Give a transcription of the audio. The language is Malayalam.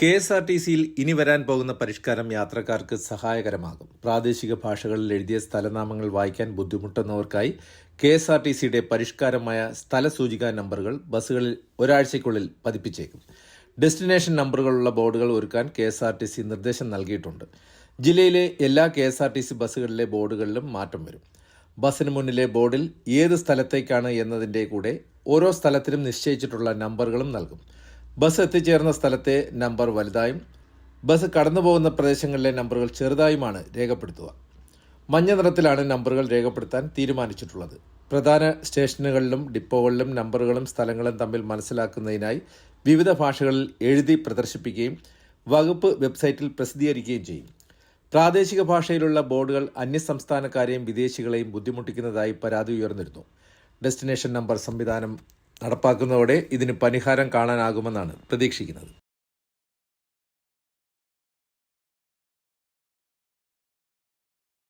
KSRTCയിൽ ഇനി വരാൻ പോകുന്ന പരിഷ്കാരം യാത്രക്കാർക്ക് സഹായകരമാകും. പ്രാദേശിക ഭാഷകളിൽ എഴുതിയ സ്ഥലനാമങ്ങൾ വായിക്കാൻ ബുദ്ധിമുട്ടുന്നവർക്കായി KSRTCയുടെ പരിഷ്കാരമായ സ്ഥലസൂചികാ നമ്പറുകൾ ബസ്സുകളിൽ ഒരാഴ്ചയ്ക്കുള്ളിൽ പതിപ്പിച്ചേക്കും. ഡെസ്റ്റിനേഷൻ നമ്പറുകളുള്ള ബോർഡുകൾ ഒരുക്കാൻ KSRTC നിർദ്ദേശം നൽകിയിട്ടുണ്ട്. ജില്ലയിലെ എല്ലാ KSRTC ബസ്സുകളിലെ ബോർഡുകളിലും മാറ്റം വരും. ബസ്സിന് മുന്നിലെ ബോർഡിൽ ഏത് സ്ഥലത്തേക്കാണ് എന്നതിൻ്റെ കൂടെ ഓരോ സ്ഥലത്തിനും നിശ്ചയിച്ചിട്ടുള്ള നമ്പറുകളും നൽകും. ബസ് എത്തിച്ചേർന്ന സ്ഥലത്തെ നമ്പർ വലുതായും ബസ് കടന്നുപോകുന്ന പ്രദേശങ്ങളിലെ നമ്പറുകൾ ചെറുതായുമാണ് രേഖപ്പെടുത്തുക. മഞ്ഞ നിറത്തിലാണ് നമ്പറുകൾ രേഖപ്പെടുത്താൻ തീരുമാനിച്ചിട്ടുള്ളത്. പ്രധാന സ്റ്റേഷനുകളിലും ഡിപ്പോകളിലും നമ്പറുകളും സ്ഥലങ്ങളും തമ്മിൽ മനസ്സിലാക്കുന്നതിനായി വിവിധ ഭാഷകളിൽ എഴുതി പ്രദർശിപ്പിക്കുകയും വകുപ്പ് വെബ്സൈറ്റിൽ പ്രസിദ്ധീകരിക്കുകയും ചെയ്യും. പ്രാദേശിക ഭാഷയിലുള്ള ബോർഡുകൾ അന്യസംസ്ഥാനക്കാരെയും വിദേശികളെയും ബുദ്ധിമുട്ടിക്കുന്നതായി പരാതി ഉയർന്നിരുന്നു. ഡെസ്റ്റിനേഷൻ നമ്പർ സംവിധാനം നടപ്പാക്കുന്നതോടെ ഇതിന് പരിഹാരം കാണാനാകുമെന്നാണ് പ്രതീക്ഷിക്കുന്നത്.